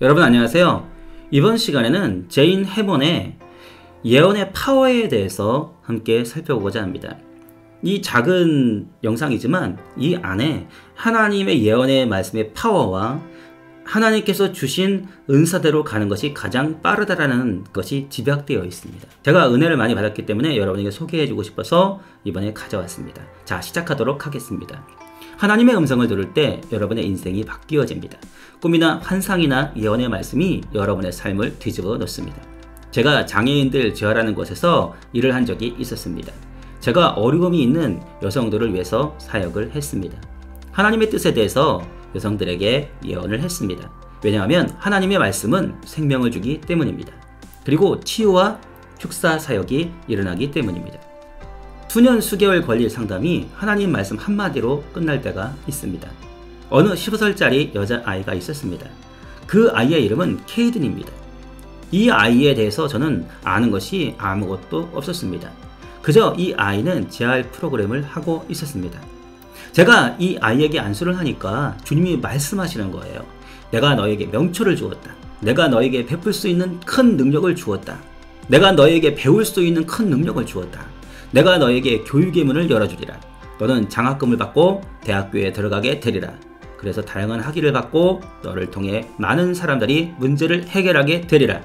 여러분 안녕하세요. 이번 시간에는 제인 해몬의 예언의 파워에 대해서 함께 살펴보고자 합니다. 이 작은 영상이지만 이 안에 하나님의 예언의 말씀의 파워와 하나님께서 주신 은사대로 가는 것이 가장 빠르다라는 것이 집약되어 있습니다. 제가 은혜를 많이 받았기 때문에 여러분에게 소개해주고 싶어서 이번에 가져왔습니다. 자, 시작하도록 하겠습니다. 하나님의 음성을 들을 때 여러분의 인생이 바뀌어집니다. 꿈이나 환상이나 예언의 말씀이 여러분의 삶을 뒤집어 놓습니다. 제가 장애인들 재활하는 곳에서 일을 한 적이 있었습니다. 제가 어려움이 있는 여성들을 위해서 사역을 했습니다. 하나님의 뜻에 대해서 여성들에게 예언을 했습니다. 왜냐하면 하나님의 말씀은 생명을 주기 때문입니다. 그리고 치유와 축사 사역이 일어나기 때문입니다. 수년 수개월 걸릴 상담이 하나님 말씀 한마디로 끝날 때가 있습니다. 어느 15살짜리 여자아이가 있었습니다. 그 아이의 이름은 케이든입니다. 이 아이에 대해서 저는 아는 것이 아무것도 없었습니다. 그저 이 아이는 재활 프로그램을 하고 있었습니다. 제가 이 아이에게 안수를 하니까 주님이 말씀하시는 거예요. 내가 너에게 명초를 주었다. 내가 너에게 베풀 수 있는 큰 능력을 주었다. 내가 너에게 배울 수 있는 큰 능력을 주었다. 내가 너에게 교육의 문을 열어주리라. 너는 장학금을 받고 대학교에 들어가게 되리라. 그래서 다양한 학위를 받고 너를 통해 많은 사람들이 문제를 해결하게 되리라.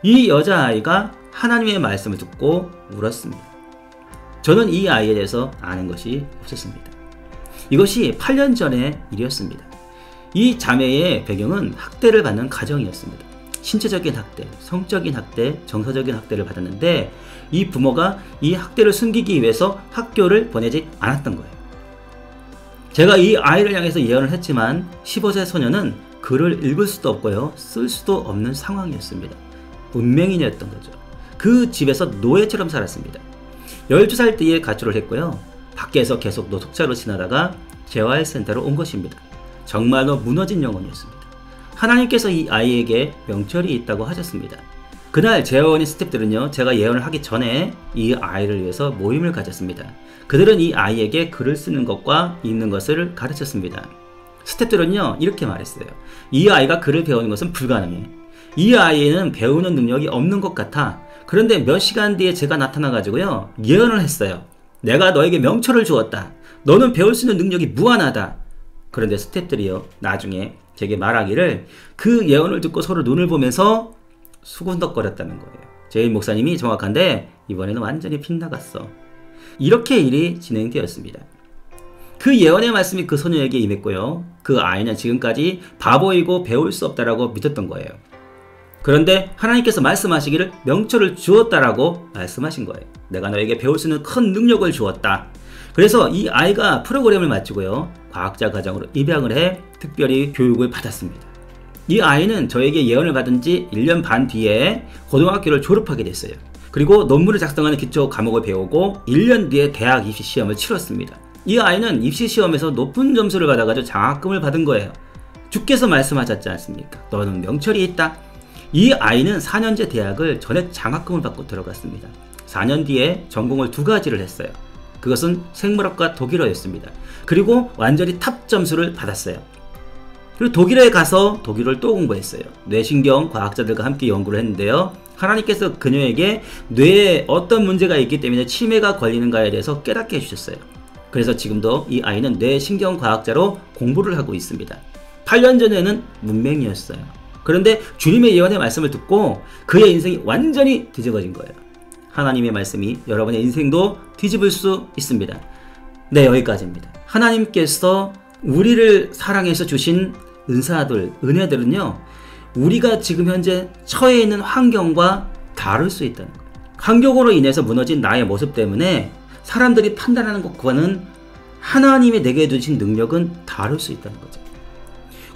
이 여자아이가 하나님의 말씀을 듣고 울었습니다. 저는 이 아이에 대해서 아는 것이 없었습니다. 이것이 8년 전의 일이었습니다. 이 자매의 배경은 학대를 받는 가정이었습니다. 신체적인 학대, 성적인 학대, 정서적인 학대를 받았는데 이 부모가 이 학대를 숨기기 위해서 학교를 보내지 않았던 거예요. 제가 이 아이를 향해서 예언을 했지만 15세 소녀는 글을 읽을 수도 없고요. 쓸 수도 없는 상황이었습니다. 문맹인이었던 거죠. 그 집에서 노예처럼 살았습니다. 12살 때에 가출을 했고요. 밖에서 계속 노숙자로 지나다가 재활센터로 온 것입니다. 정말로 무너진 영혼이었습니다. 하나님께서 이 아이에게 명철이 있다고 하셨습니다. 그날 재원의 스태프들은요, 제가 예언을 하기 전에 이 아이를 위해서 모임을 가졌습니다. 그들은 이 아이에게 글을 쓰는 것과 읽는 것을 가르쳤습니다. 스태프들은요, 이렇게 말했어요. 이 아이가 글을 배우는 것은 불가능해. 이 아이에는 배우는 능력이 없는 것 같아. 그런데 몇 시간 뒤에 제가 나타나가지고요, 예언을 했어요. 내가 너에게 명철을 주었다. 너는 배울 수 있는 능력이 무한하다. 그런데 스태프들이요, 나중에 제게 말하기를 그 예언을 듣고 서로 눈을 보면서 수군덕거렸다는 거예요. 제인 목사님이 정확한데 이번에는 완전히 빗나갔어. 이렇게 일이 진행되었습니다. 그 예언의 말씀이 그 소녀에게 임했고요. 그 아이는 지금까지 바보이고 배울 수 없다라고 믿었던 거예요. 그런데 하나님께서 말씀하시기를 명철을 주었다라고 말씀하신 거예요. 내가 너에게 배울 수 있는 큰 능력을 주었다. 그래서 이 아이가 프로그램을 마치고요, 과학자 과정으로 입양을 해 특별히 교육을 받았습니다. 이 아이는 저에게 예언을 받은 지 1년 반 뒤에 고등학교를 졸업하게 됐어요. 그리고 논문을 작성하는 기초 과목을 배우고 1년 뒤에 대학 입시 시험을 치렀습니다. 이 아이는 입시 시험에서 높은 점수를 받아가지고 장학금을 받은 거예요. 주께서 말씀하셨지 않습니까? 너는 명철이 있다. 이 아이는 4년제 대학을 전액 장학금을 받고 들어갔습니다. 4년 뒤에 전공을 2가지를 했어요. 그것은 생물학과 독일어였습니다. 그리고 완전히 탑 점수를 받았어요. 그리고 독일에 가서 독일어를 또 공부했어요. 뇌신경 과학자들과 함께 연구를 했는데요. 하나님께서 그녀에게 뇌에 어떤 문제가 있기 때문에 치매가 걸리는가에 대해서 깨닫게 해주셨어요. 그래서 지금도 이 아이는 뇌신경 과학자로 공부를 하고 있습니다. 8년 전에는 문맹이었어요. 그런데 주님의 예언의 말씀을 듣고 그의 인생이 완전히 뒤집어진 거예요. 하나님의 말씀이 여러분의 인생도 뒤집을 수 있습니다. 네, 여기까지입니다. 하나님께서 우리를 사랑해서 주신 은사들, 은혜들은요, 우리가 지금 현재 처해 있는 환경과 다를 수 있다는 거예요. 환경으로 인해서 무너진 나의 모습 때문에 사람들이 판단하는 것과는 하나님이 내게 주신 능력은 다를 수 있다는 거죠.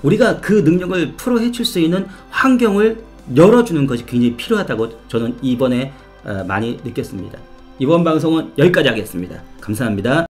우리가 그 능력을 풀어헤칠 수 있는 환경을 열어주는 것이 굉장히 필요하다고 저는 이번에 많이 느꼈습니다. 이번 방송은 여기까지 하겠습니다. 감사합니다.